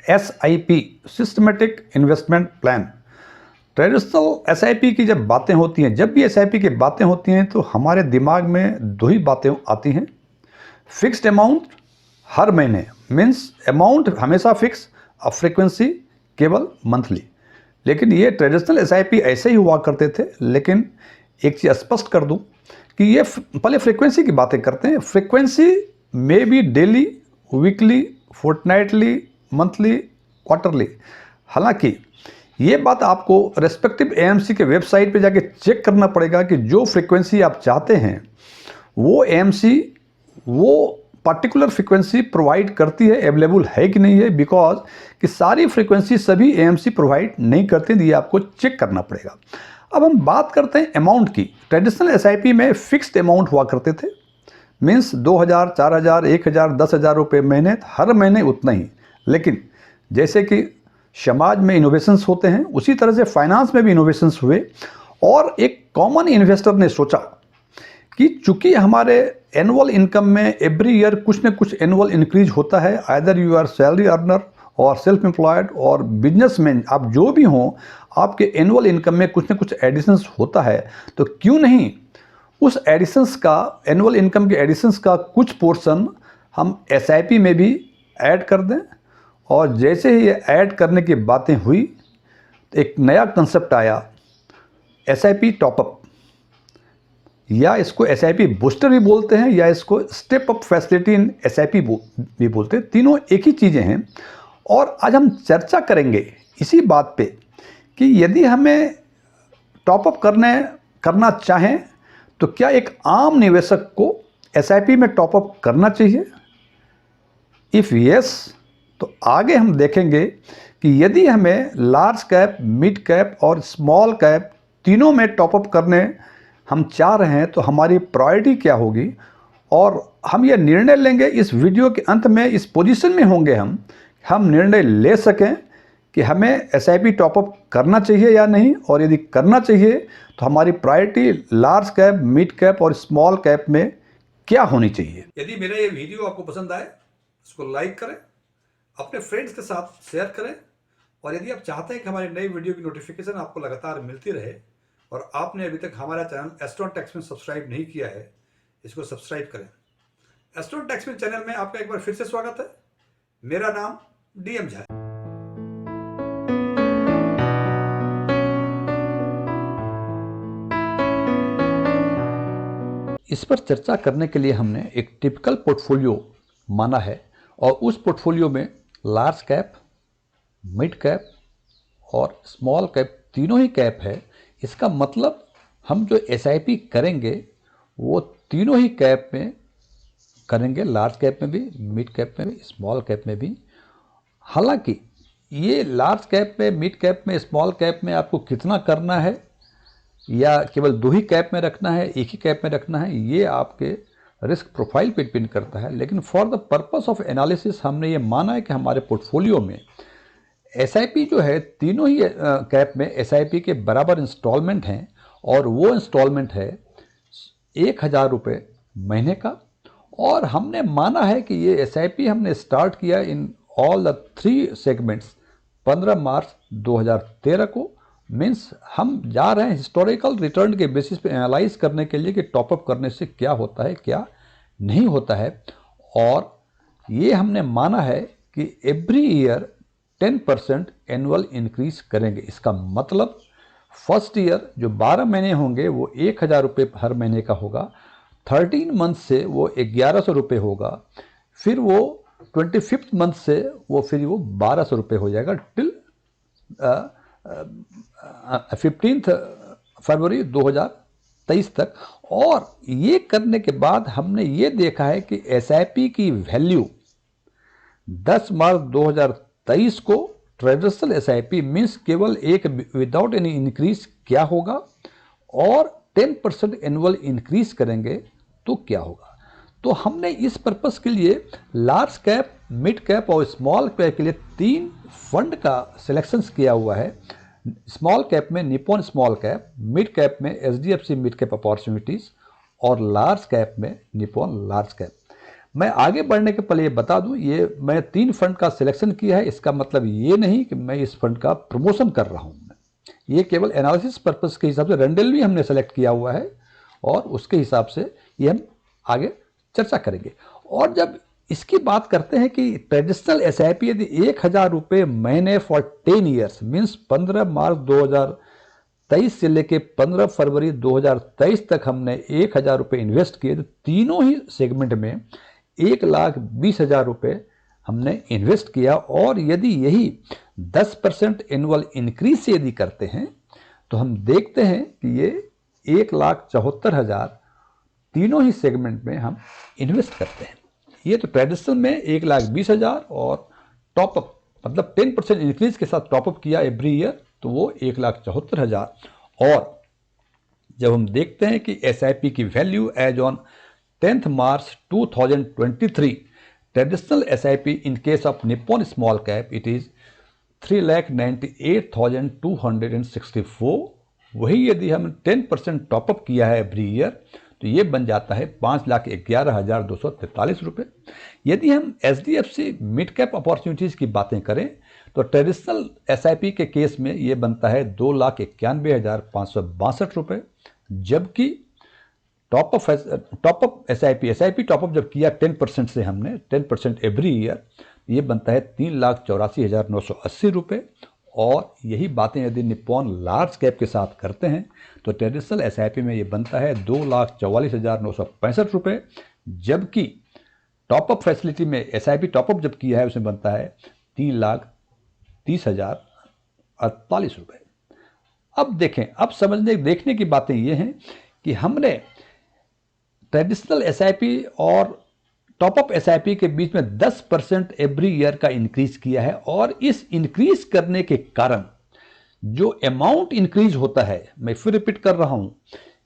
SIP systematic investment plan. Traditional SIP की जब बातें होती हैं, जब भी SIP की बातें होती हैं तो हमारे दिमाग में दो ही बातें आती हैं। फिक्स्ड अमाउंट हर महीने, मीन्स अमाउंट हमेशा फिक्स, और फ्रीक्वेंसी केवल मंथली। लेकिन ये ट्रेडिशनल SIP ऐसे ही हुआ करते थे। लेकिन एक चीज़ स्पष्ट कर दूं कि ये पहले फ्रीक्वेंसी की बातें करते हैं। Frequency may be daily, weekly, fortnightly, monthly, quarterly. हालांकि ये बात आपको रेस्पेक्टिव AMC के वेबसाइट पे जाके चेक करना पड़ेगा कि जो फ्रीक्वेंसी आप चाहते हैं वो AMC वो पर्टिकुलर फ्रीक्वेंसी प्रोवाइड करती है, अवेलेबल है कि नहीं है। बिकॉज कि सारी फ्रीक्वेंसी सभी AMC प्रोवाइड नहीं करते, ये आपको चेक करना पड़ेगा। अब हम बात करते हैं अमाउंट की। ट्रेडिशनल SIP में फिक्स्ड अमाउंट हुआ करते थे, मीन्स 2000, 4000, 1000, 10,000 रुपये महीने, हर महीने उतना ही। लेकिन जैसे कि समाज में इनोवेशंस होते हैं, उसी तरह से फाइनेंस में भी इनोवेशंस हुए और एक कॉमन इन्वेस्टर ने सोचा कि चूंकि हमारे एनुअल इनकम में एवरी ईयर कुछ न कुछ एनुअल इंक्रीज होता है, either you are salary earner और सेल्फ एम्प्लॉयड और बिजनेसमैन, आप जो भी हों, आपके एनुअल इनकम में कुछ न कुछ एडिशंस होता है। तो क्यों नहीं उस एडिशंस का, एनुअल इनकम के एडिशंस का कुछ पोर्शन हम SIP में भी ऐड कर दें। और जैसे ही ये ऐड करने की बातें हुई तो एक नया कंसेप्ट आया, SIP टॉपअप, या इसको SIP बूस्टर भी बोलते हैं, या इसको step up facility in SIP भी बोलते हैं। तीनों एक ही चीज़ें हैं। और आज हम चर्चा करेंगे इसी बात पे कि यदि हमें टॉपअप करना चाहें तो क्या एक आम निवेशक को SIP में टॉपअप करना चाहिए। इफ़ यस, तो आगे हम देखेंगे कि यदि हमें लार्ज कैप, मिड कैप और स्मॉल कैप तीनों में टॉपअप करने हम चाह रहे हैं तो हमारी प्रायोरिटी क्या होगी। और हम ये निर्णय लेंगे, इस वीडियो के अंत में इस पोजीशन में होंगे हम निर्णय ले सकें कि हमें SIP टॉपअप करना चाहिए या नहीं। और यदि करना चाहिए तो हमारी priority large cap, mid cap और स्मॉल कैप में क्या होनी चाहिए। यदि मेरा ये वीडियो आपको पसंद आए, इसको लाइक करें, अपने फ्रेंड्स के साथ शेयर करें। और यदि आप चाहते हैं कि हमारे नई वीडियो की नोटिफिकेशन आपको लगातार मिलती रहे और आपने अभी तक हमारा चैनल एस्ट्रॉन टैक्समैन सब्सक्राइब नहीं किया है, इसको सब्सक्राइब करें। एस्ट्रॉन टैक्समैन चैनल में आपका एक बार फिर से स्वागत है। मेरा नाम DM झा है। इस पर चर्चा करने के लिए हमने एक टिपिकल पोर्टफोलियो माना है और उस पोर्टफोलियो में लार्ज कैप, मिड कैप और स्मॉल कैप तीनों ही कैप है। इसका मतलब हम जो SIP करेंगे वो तीनों ही कैप में करेंगे, लार्ज कैप में भी, मिड कैप में भी, स्मॉल कैप में भी। हालांकि ये लार्ज कैप में, मिड कैप में, स्मॉल कैप में आपको कितना करना है या केवल दो ही कैप में रखना है, एक ही कैप में रखना है, ये आपके रिस्क प्रोफाइल पे डिपेंड करता है। लेकिन for the purpose of analysis हमने ये माना है कि हमारे पोर्टफोलियो में SIP जो है तीनों ही कैप में SIP के बराबर इंस्टॉलमेंट हैं और वो इंस्टॉलमेंट है 1,000 रुपये महीने का। और हमने माना है कि ये SIP हमने स्टार्ट किया इन ऑल द 3 सेगमेंट्स 15 मार्च 2013 को। मीन्स हम जा रहे हैं हिस्टोरिकल रिटर्न के बेसिस पे एनालाइज करने के लिए कि टॉपअप करने से क्या होता है, क्या नहीं होता है। और ये हमने माना है कि एवरी ईयर 10% एनुअल इंक्रीज करेंगे। इसका मतलब फर्स्ट ईयर जो 12 महीने होंगे वो 1,000 रुपये हर महीने का होगा, 13 मंथ से वो 1100 रुपये होगा, फिर वो 25th मंथ से वो 1200 रुपये हो जाएगा टिल 15 फरवरी 2023 तक। और ये करने के बाद हमने ये देखा है कि SIP की वैल्यू 10 मार्च 2023 को ट्रेडिशनल SIP मीन्स केवल एक विदाउट एनी इंक्रीज क्या होगा और 10% एनुअल इंक्रीज करेंगे तो क्या होगा। तो हमने इस पर्पस के लिए लार्ज कैप, मिड कैप और स्मॉल कैप के लिए 3 फंड का सिलेक्शन किया हुआ है। स्मॉल कैप में Nippon small cap, mid cap में SDFC मिड कैप अपॉर्चुनिटीज़ और लार्ज कैप में निप्पॉन लार्ज कैप। मैं आगे बढ़ने के पहले ये बता दूं, ये मैं 3 फंड का सिलेक्शन किया है, इसका मतलब ये नहीं कि मैं इस फंड का प्रमोशन कर रहा हूं। ये केवल एनालिसिस पर्पस के हिसाब से रैंडमली हमने सेलेक्ट किया हुआ है और उसके हिसाब से ये हम आगे चर्चा करेंगे। और जब इसकी बात करते हैं कि ट्रेडिशनल एसआईपी यदि 1000 रुपये महीने फॉर 10 ईयर्स मीन्स 15 मार्च 2023 से लेके 15 फरवरी 2023 तक हमने 1000 रुपये इन्वेस्ट किए, तो तीनों ही सेगमेंट में 1,20,000 रुपये हमने इन्वेस्ट किया। और यदि यही 10% एनुअल इंक्रीज से यदि करते हैं तो हम देखते हैं कि ये 1,74,000 तीनों ही सेगमेंट में हम इन्वेस्ट करते हैं। ये तो ट्रेडिशनल में 1,20,000 और टॉपअप मतलब 10% इंक्रीज के साथ टॉपअप किया एवरी ईयर, तो वो 1,74,000। और जब हम देखते हैं कि एसआईपी की value as on 10 March 2023 traditional SIP in case of Nippon small cap it is 3,98,264। वही यदि हम 10% टॉपअप किया है एवरी ईयर तो ये बन जाता है 5,11,243 रुपये। यदि हम एचडीएफसी मिड कैप अपॉर्चुनिटीज़ की बातें करें तो ट्रेडिशनल एसआईपी के केस में ये बनता है 2,91,562 रुपये, जबकि टॉपअप एसआईपी टॉपअप जब किया 10% से हमने 10% एवरी ईयर, ये बनता है 3,84,980 रुपये। और यही बातें यदि निप्पॉन लार्ज कैप के साथ करते हैं तो ट्रेडिशनल एसआईपी में ये बनता है 2,44,965 रुपये, जबकि टॉपअप फैसिलिटी में एसआईपी टॉपअप जब किया है उसमें बनता है 3,30,048 रुपये। अब देखें, अब देखने की बातें ये हैं कि हमने ट्रेडिशनल एसआईपी और टॉपअप एसआईपी के बीच में 10% एवरी ईयर का इंक्रीज किया है। और इस इंक्रीज करने के कारण जो अमाउंट इंक्रीज होता है, मैं फिर रिपीट कर रहा हूं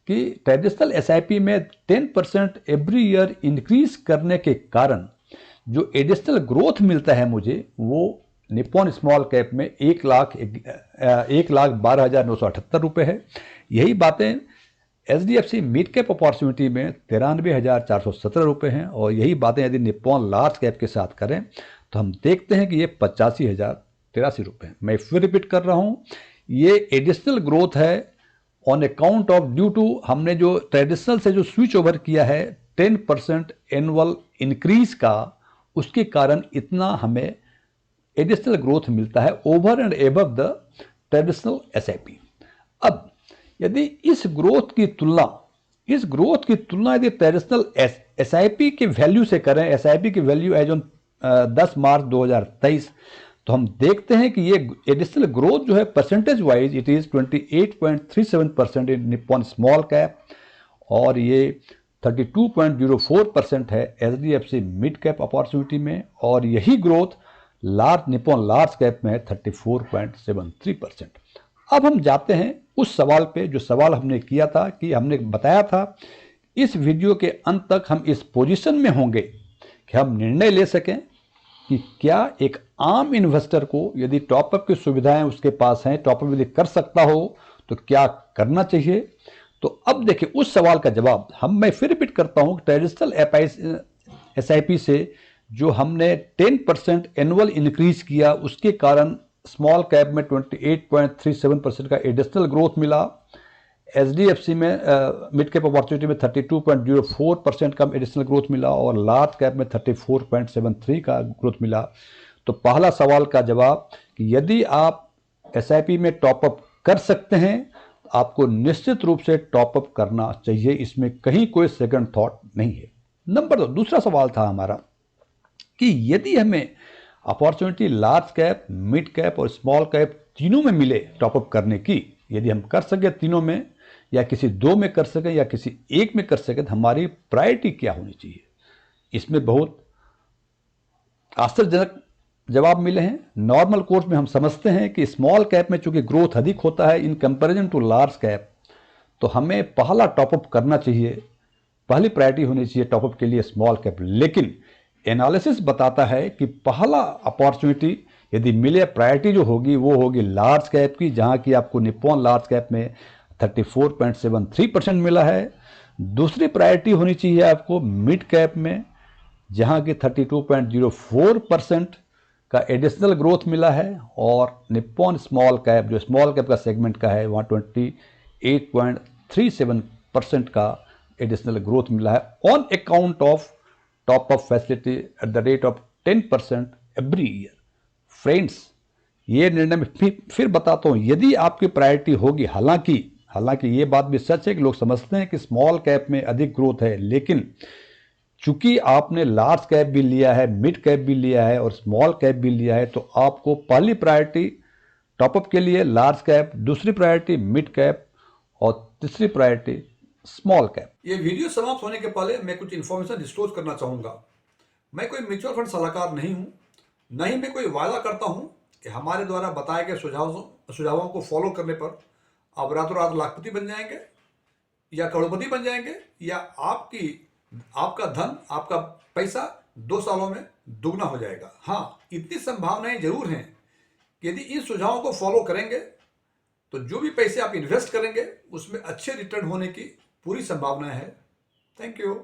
कि ट्रेडिशनल एसआईपी में 10% एवरी ईयर इंक्रीज करने के कारण जो एडिशनल ग्रोथ मिलता है मुझे, वो निप्पॉन स्मॉल कैप में 1,12,978 रुपये है। यही बातें एचडीएफसी मिड कैप अपॉर्चुनिटी में 93,417 रुपये हैं। और यही बातें यदि निप्पॉन लार्ज कैप के साथ करें तो हम देखते हैं कि ये 85,083 रुपये हैं। मैं फिर रिपीट कर रहा हूँ, ये एडिशनल ग्रोथ है on account of due to हमने जो ट्रेडिशनल से जो स्विच ओवर किया है 10% एनुअल इंक्रीज का, उसके कारण इतना हमें एडिशनल ग्रोथ मिलता है over and above the traditional SIP. अब यदि इस ग्रोथ की तुलना यदि ट्रेडिशनल एसआईपी के वैल्यू से करें, एसआईपी की वैल्यू एज ऑन 10 मार्च 2023, तो हम देखते हैं कि ये एडिशनल ग्रोथ जो है percentage wise it is 28.37% in Nippon small cap और ये 32.04% है एचडीएफसी मिड कैप अपॉर्चुनिटी में। और यही ग्रोथ निप्पॉन लार्ज कैप में है 34.73%। अब हम जाते हैं उस सवाल पे जो सवाल हमने किया था, कि हमने बताया था इस वीडियो के अंत तक हम इस पोजीशन में होंगे कि हम निर्णय ले सकें कि क्या एक आम इन्वेस्टर को यदि टॉपअप की सुविधाएं उसके पास हैं, टॉपअप यदि कर सकता हो तो क्या करना चाहिए। तो अब देखिए उस सवाल का जवाब मैं फिर रिपीट करता हूं, ट्रेडिशनल एसआईपी से जो हमने 10% एनुअल इंक्रीज किया उसके कारण स्मॉल कैप में 28.37% का एडिशनल ग्रोथ मिला, एचडीएफसी में मिड कैप अपॉर्चुनिटी में 32.04% का एडिशनल ग्रोथ मिला और लार्ज कैप में 34.73 का ग्रोथ मिला। तो पहला सवाल का जवाब कि यदि आप एसआईपी में टॉपअप कर सकते हैं तो आपको निश्चित रूप से टॉपअप करना चाहिए, इसमें कहीं कोई सेकंड थॉट नहीं है। नंबर 2 दूसरा सवाल था हमारा कि यदि हमें opportunity large cap, mid cap और स्मॉल कैप तीनों में मिले टॉपअप करने की, यदि हम कर सके तीनों में या किसी 2 में कर सके या किसी 1 में कर सके, तो हमारी प्रायोरिटी क्या होनी चाहिए। इसमें बहुत आश्चर्यजनक जवाब मिले हैं। नॉर्मल कोर्स में हम समझते हैं कि स्मॉल कैप में चूंकि ग्रोथ अधिक होता है in comparison to large cap, तो हमें पहला टॉपअप करना चाहिए, पहली प्रायोरिटी होनी चाहिए टॉपअप के लिए स्मॉल कैप। लेकिन एनालिसिस बताता है कि पहला अपॉर्चुनिटी यदि मिले, प्रायोरिटी जो होगी वो होगी लार्ज कैप की, जहां की आपको निप्पॉन लार्ज कैप में 34.73% मिला है। दूसरी प्रायोरिटी होनी चाहिए आपको मिड कैप में, जहां की 32.04% का एडिशनल ग्रोथ मिला है, और निप्पॉन स्मॉल कैप जो स्मॉल कैप का सेगमेंट का है वहाँ 28.37% का एडिशनल ग्रोथ मिला है on account of top up facility at the rate of 10% every year. Friends, ये निर्णय में फिर बताता हूँ, यदि आपकी प्रायोरिटी होगी, हालांकि ये बात भी सच है कि लोग समझते हैं कि स्मॉल कैप में अधिक ग्रोथ है, लेकिन चूंकि आपने लार्ज कैप भी लिया है, मिड कैप भी लिया है और स्मॉल कैप भी लिया है, तो आपको पहली प्रायोरिटी टॉपअप के लिए लार्ज कैप, दूसरी प्रायोरिटी मिड कैप और तीसरी प्रायोरिटी स्मॉल कैप। ये वीडियो समाप्त होने के पहले मैं कुछ इन्फॉर्मेशन डिस्क्लोज करना चाहूंगा। मैं कोई म्यूचुअल फंड सलाहकार नहीं हूं, न ही मैं कोई वादा करता हूं कि हमारे द्वारा बताए गए सुझावों को फॉलो करने पर आप रातों रात लाखपति बन जाएंगे या करोड़पति बन जाएंगे, या आपका धन, आपका पैसा 2 सालों में दुगना हो जाएगा। हाँ, इतनी संभावनाएं जरूर हैं कि यदि इन सुझावों को फॉलो करेंगे तो जो भी पैसे आप इन्वेस्ट करेंगे उसमें अच्छे रिटर्न होने की पूरी संभावना है। Thank you.